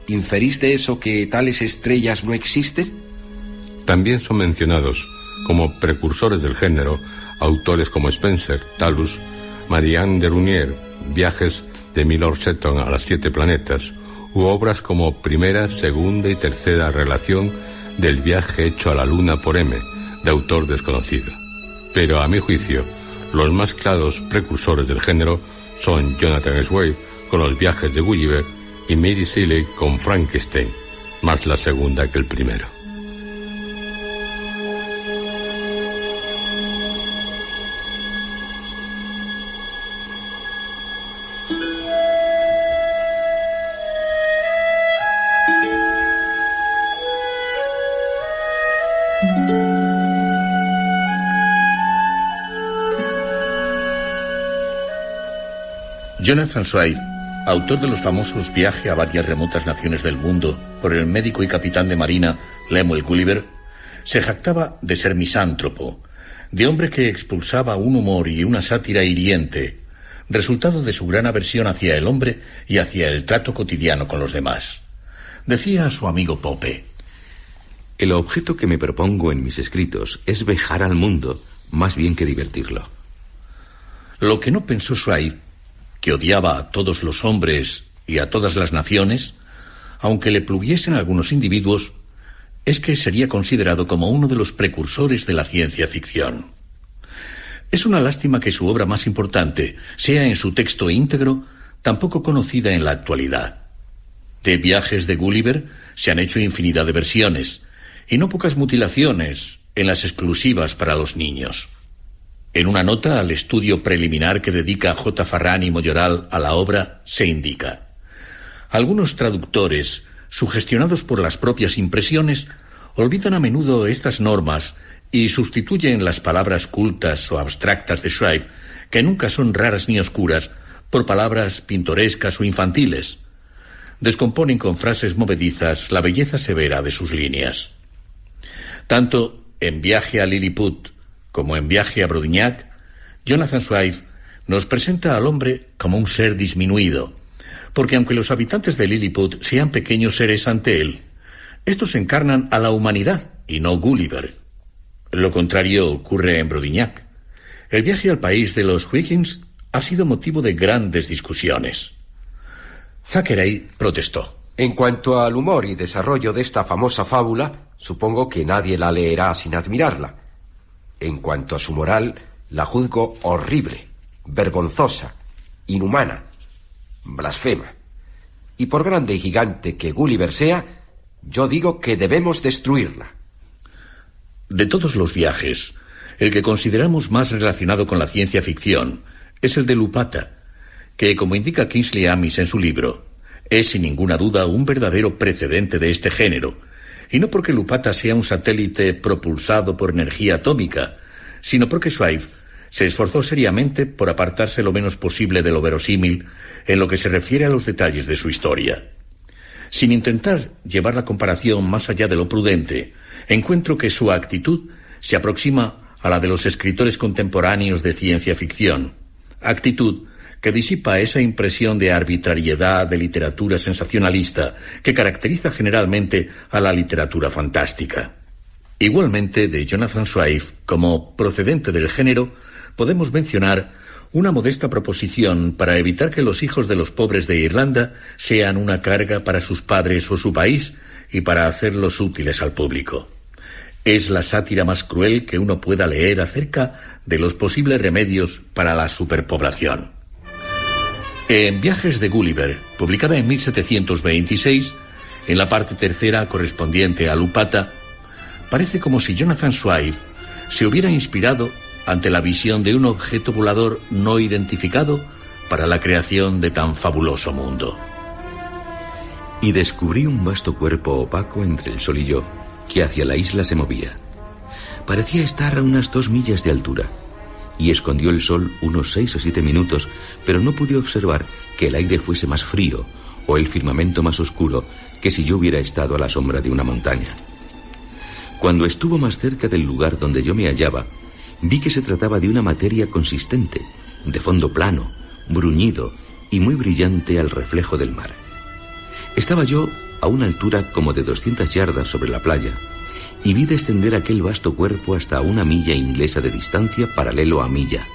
¿inferís de eso que tales estrellas no existen?» También son mencionados como precursores del género autores como Spencer, Talus, Marianne de Lunier, Viajes de Milord Seton a las 7 planetas, u obras como Primera, Segunda y Tercera Relación del viaje hecho a la Luna por M, de autor desconocido. pero a mi juicio, los más claros precursores del género son Jonathan Swift con Los viajes de Gulliver y Mary Shelley con Frankenstein, más la segunda que el primero. Jonathan Swift, autor de los famosos Viaje a varias remotas naciones del mundo por el médico y capitán de marina Lemuel Gulliver, se jactaba de ser misántropo, de hombre que expulsaba un humor y una sátira hiriente, resultado de su gran aversión hacia el hombre y hacia el trato cotidiano con los demás. Decía a su amigo Pope: el objeto que me propongo en mis escritos es vejar al mundo más bien que divertirlo. Lo que no pensó Swift, que odiaba a todos los hombres y a todas las naciones, aunque le pluguiesen algunos individuos, es que sería considerado como uno de los precursores de la ciencia ficción. Es una lástima que su obra más importante sea en su texto íntegro tan poco conocida en la actualidad. De Viajes de Gulliver se han hecho infinidad de versiones, y no pocas mutilaciones en las exclusivas para los niños. En una nota al estudio preliminar que dedica J. Farrán y Moyoral a la obra, se indica: algunos traductores, sugestionados por las propias impresiones, olvidan a menudo estas normas y sustituyen las palabras cultas o abstractas de Swift, que nunca son raras ni oscuras, por palabras pintorescas o infantiles. Descomponen con frases movedizas la belleza severa de sus líneas. Tanto en Viaje a Lilliput como en Viaje a Brodignac, Jonathan Swift nos presenta al hombre como un ser disminuido, porque aunque los habitantes de Lilliput sean pequeños seres ante él, estos encarnan a la humanidad y no Gulliver. Lo contrario ocurre en Brodignac. El viaje al país de los Wiggins ha sido motivo de grandes discusiones. Thackeray protestó: en cuanto al humor y desarrollo de esta famosa fábula, supongo que nadie la leerá sin admirarla. En cuanto a su moral, la juzgo horrible, vergonzosa, inhumana, blasfema. Y por grande y gigante que Gulliver sea, yo digo que debemos destruirla. De todos los viajes, el que consideramos más relacionado con la ciencia ficción es el de Lupata, que, como indica Kingsley Amis en su libro, es sin ninguna duda un verdadero precedente de este género, y no porque Lupata sea un satélite propulsado por energía atómica, sino porque Swift se esforzó seriamente por apartarse lo menos posible de lo verosímil en lo que se refiere a los detalles de su historia. Sin intentar llevar la comparación más allá de lo prudente, encuentro que su actitud se aproxima a la de los escritores contemporáneos de ciencia ficción, actitud que disipa esa impresión de arbitrariedad de literatura sensacionalista que caracteriza generalmente a la literatura fantástica. Igualmente, de Jonathan Swift, como procedente del género, podemos mencionar una modesta proposición para evitar que los hijos de los pobres de Irlanda sean una carga para sus padres o su país y para hacerlos útiles al público. Es la sátira más cruel que uno pueda leer acerca de los posibles remedios para la superpoblación. En Viajes de Gulliver, publicada en 1726, en la parte tercera correspondiente a Lupata, parece como si Jonathan Swift se hubiera inspirado ante la visión de un objeto volador no identificado para la creación de tan fabuloso mundo. Y descubrí un vasto cuerpo opaco entre el sol y yo, que hacia la isla se movía. Parecía estar a unas 2 millas de altura, y escondió el sol unos 6 o 7 minutos, pero no pude observar que el aire fuese más frío o el firmamento más oscuro que si yo hubiera estado a la sombra de una montaña. Cuando estuvo más cerca del lugar donde yo me hallaba, vi que se trataba de una materia consistente, de fondo plano, bruñido y muy brillante al reflejo del mar. Estaba yo a una altura como de 200 yardas sobre la playa, y vi descender aquel vasto cuerpo hasta 1 milla inglesa de distancia paralelo a milla.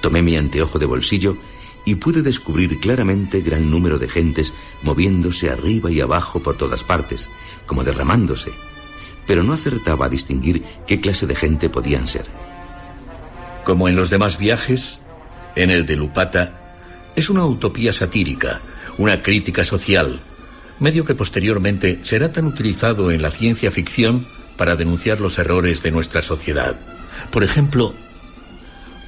Tomé mi anteojo de bolsillo y pude descubrir claramente gran número de gentes moviéndose arriba y abajo por todas partes, como derramándose, pero no acertaba a distinguir qué clase de gente podían ser. Como en los demás viajes, en el de Lupata es una utopía satírica, una crítica social, medio que posteriormente será tan utilizado en la ciencia ficción para denunciar los errores de nuestra sociedad. Por ejemplo,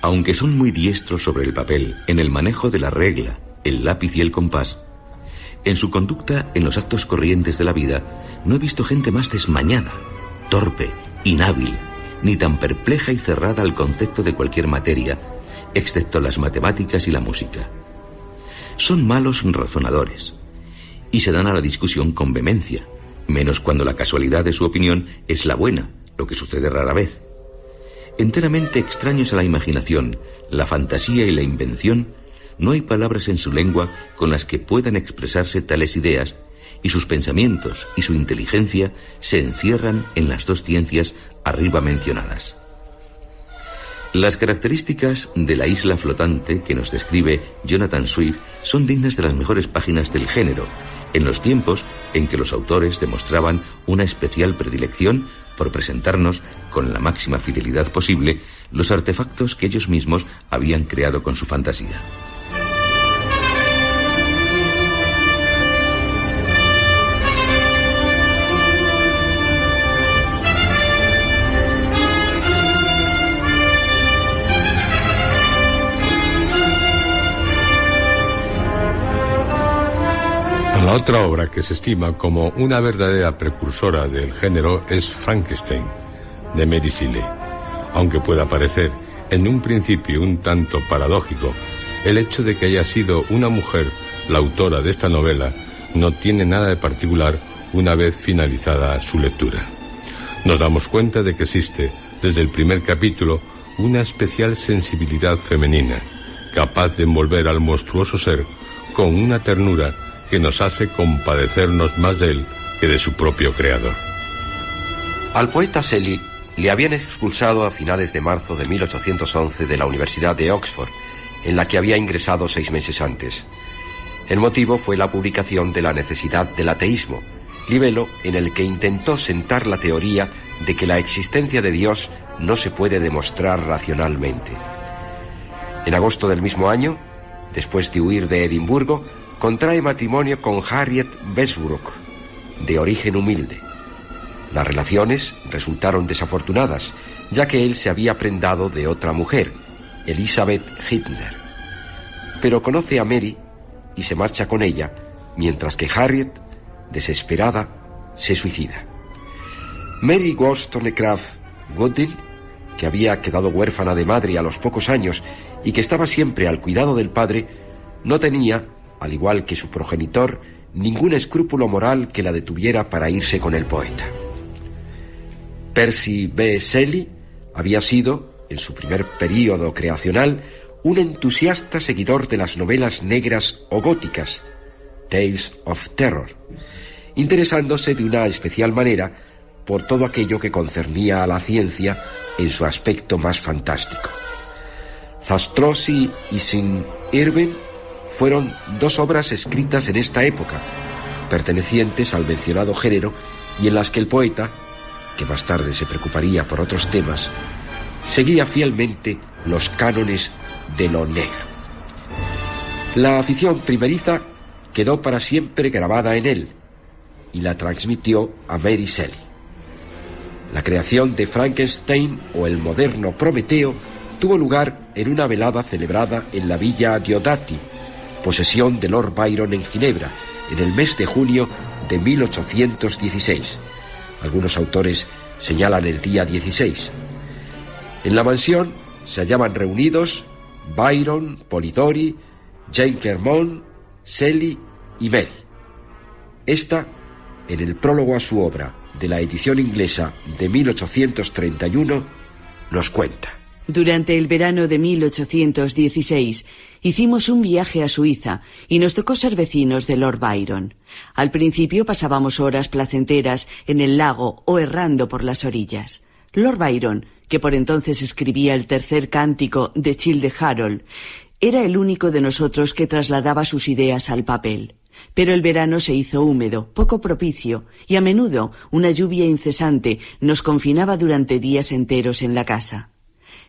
aunque son muy diestros sobre el papel, en el manejo de la regla, el lápiz y el compás, en su conducta en los actos corrientes de la vida, no he visto gente más desmañada, torpe, inhábil, ni tan perpleja y cerrada al concepto de cualquier materia, excepto las matemáticas y la música. Son malos razonadores, y se dan a la discusión con vehemencia, menos cuando la casualidad de su opinión es la buena, lo que sucede rara vez. Enteramente extraños a la imaginación, la fantasía y la invención, no hay palabras en su lengua con las que puedan expresarse tales ideas, y sus pensamientos y su inteligencia se encierran en las dos ciencias arriba mencionadas. Las características de la isla flotante que nos describe Jonathan Swift son dignas de las mejores páginas del género, en los tiempos en que los autores demostraban una especial predilección por presentarnos con la máxima fidelidad posible los artefactos que ellos mismos habían creado con su fantasía. La otra obra que se estima como una verdadera precursora del género es Frankenstein, de Mary Shelley. Aunque pueda parecer en un principio un tanto paradójico, el hecho de que haya sido una mujer la autora de esta novela no tiene nada de particular una vez finalizada su lectura. Nos damos cuenta de que existe, desde el primer capítulo, una especial sensibilidad femenina, capaz de envolver al monstruoso ser con una ternura que nos hace compadecernos más de él que de su propio creador. Al poeta Shelley le habían expulsado a finales de marzo de 1811 de la Universidad de Oxford, en la que había ingresado 6 meses antes. El motivo fue la publicación de La necesidad del ateísmo, libelo en el que intentó sentar la teoría de que la existencia de Dios no se puede demostrar racionalmente. En agosto del mismo año, después de huir de Edimburgo, contrae matrimonio con Harriet Westbrook, de origen humilde. Las relaciones resultaron desafortunadas, ya que él se había prendado de otra mujer, Elizabeth Hitler. Pero conoce a Mary y se marcha con ella, mientras que Harriet, desesperada, se suicida. Mary Wollstonecraft Goodell, que había quedado huérfana de madre a los pocos años y que estaba siempre al cuidado del padre, no tenía, al igual que su progenitor, ningún escrúpulo moral que la detuviera para irse con el poeta. Percy B. Shelley había sido, en su primer período creacional, un entusiasta seguidor de las novelas negras o góticas, Tales of Terror, interesándose de una especial manera por todo aquello que concernía a la ciencia en su aspecto más fantástico. Zastrozzi y St. Irwin fueron 2 obras escritas en esta época, pertenecientes al mencionado género y en las que el poeta, que más tarde se preocuparía por otros temas, seguía fielmente los cánones de lo negro. La afición primeriza quedó para siempre grabada en él y la transmitió a Mary Shelley. La creación de Frankenstein o el moderno Prometeo tuvo lugar en una velada celebrada en la Villa Diodati, posesión de Lord Byron en Ginebra, en el mes de junio de 1816. Algunos autores señalan el día 16. En la mansión se hallaban reunidos Byron, Polidori, Jane Clermont, Shelley y Mary. Esta, en el prólogo a su obra de la edición inglesa de 1831, nos cuenta. Durante el verano de 1816 hicimos un viaje a Suiza y nos tocó ser vecinos de Lord Byron. Al principio pasábamos horas placenteras en el lago o errando por las orillas. Lord Byron, que por entonces escribía el 3er cántico de Childe Harold, era el único de nosotros que trasladaba sus ideas al papel. Pero el verano se hizo húmedo, poco propicio, y a menudo una lluvia incesante nos confinaba durante días enteros en la casa.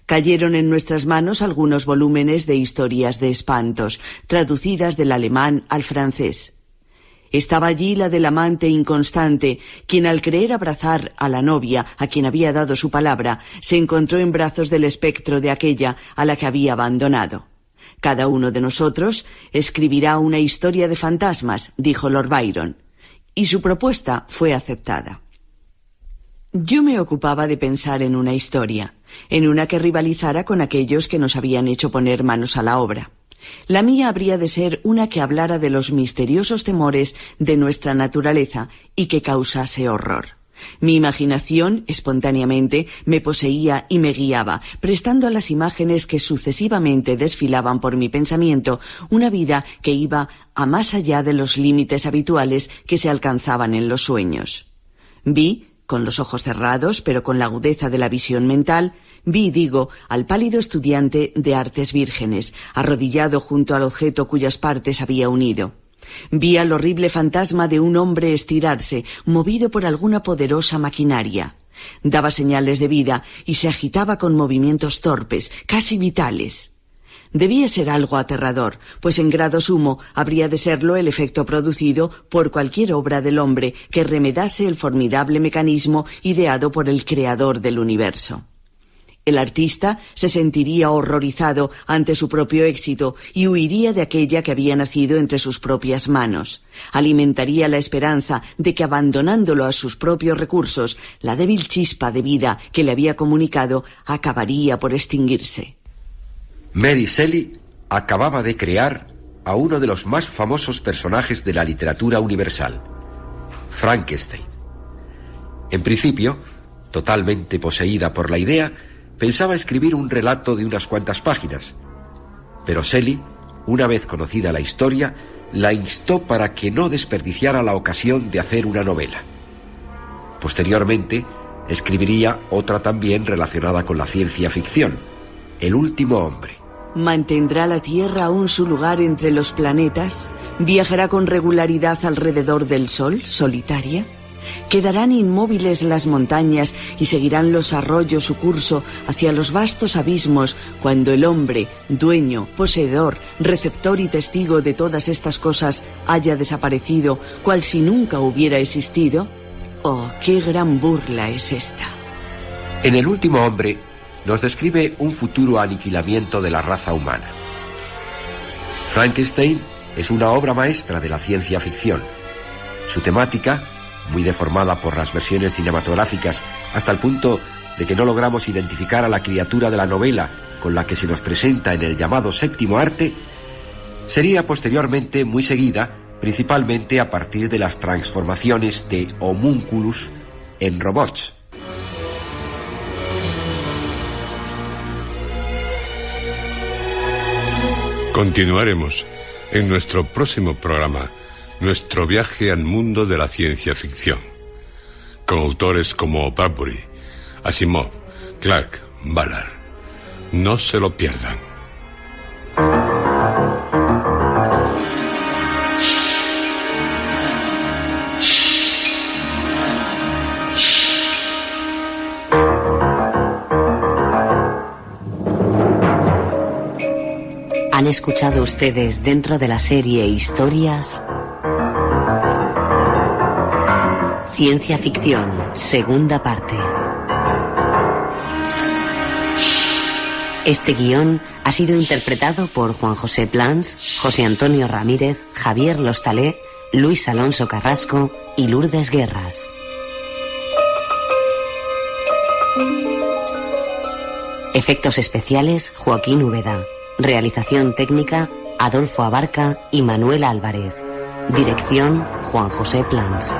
Cayeron en nuestras manos algunos volúmenes de historias de espantos, traducidas del alemán al francés. Estaba allí la del amante inconstante, quien al creer abrazar a la novia, a quien había dado su palabra, se encontró en brazos del espectro de aquella a la que había abandonado. Cada uno de nosotros escribirá una historia de fantasmas, dijo Lord Byron, y su propuesta fue aceptada. Yo me ocupaba de pensar en una historia, en una que rivalizara con aquellos que nos habían hecho poner manos a la obra. La mía habría de ser una que hablara de los misteriosos temores de nuestra naturaleza y que causase horror. Mi imaginación, espontáneamente, me poseía y me guiaba, prestando a las imágenes que sucesivamente desfilaban por mi pensamiento una vida que iba a más allá de los límites habituales que se alcanzaban en los sueños. Vi, con los ojos cerrados, pero con la agudeza de la visión mental, al pálido estudiante de artes vírgenes, arrodillado junto al objeto cuyas partes había unido. Vi al horrible fantasma de un hombre estirarse, movido por alguna poderosa maquinaria. Daba señales de vida y se agitaba con movimientos torpes, casi vitales. Debía ser algo aterrador, pues en grado sumo habría de serlo el efecto producido por cualquier obra del hombre que remedase el formidable mecanismo ideado por el creador del universo. El artista se sentiría horrorizado ante su propio éxito y huiría de aquella que había nacido entre sus propias manos. Alimentaría la esperanza de que, abandonándolo a sus propios recursos, la débil chispa de vida que le había comunicado acabaría por extinguirse. Mary Shelley acababa de crear a uno de los más famosos personajes de la literatura universal, Frankenstein. En principio, totalmente poseída por la idea, pensaba escribir un relato de unas cuantas páginas, pero Shelley, una vez conocida la historia, la instó para que no desperdiciara la ocasión de hacer una novela. Posteriormente, escribiría otra también relacionada con la ciencia ficción, El último hombre. ¿Mantendrá la Tierra aún su lugar entre los planetas? ¿Viajará con regularidad alrededor del Sol, solitaria? ¿Quedarán inmóviles las montañas y seguirán los arroyos su curso hacia los vastos abismos cuando el hombre, dueño, poseedor, receptor y testigo de todas estas cosas, haya desaparecido, cual si nunca hubiera existido? ¡Oh, qué gran burla es esta! En El último hombre nos describe un futuro aniquilamiento de la raza humana. Frankenstein es una obra maestra de la ciencia ficción. Su temática, muy deformada por las versiones cinematográficas hasta el punto de que no logramos identificar a la criatura de la novela con la que se nos presenta en el llamado séptimo arte, sería posteriormente muy seguida, principalmente a partir de las transformaciones de homúnculus en robots. Continuaremos en nuestro próximo programa nuestro viaje al mundo de la ciencia ficción, con autores como Bradbury, Asimov, Clarke, Ballard. No se lo pierdan. Han escuchado ustedes dentro de la serie Historias Ciencia Ficción, segunda parte. Este guión ha sido interpretado por Juan José Plans, José Antonio Ramírez, Javier Lostalé, Luis Alonso Carrasco y Lourdes Guerras. Efectos especiales, Joaquín Úbeda. Realización técnica, Adolfo Abarca y Manuel Álvarez. Dirección, Juan José Plans.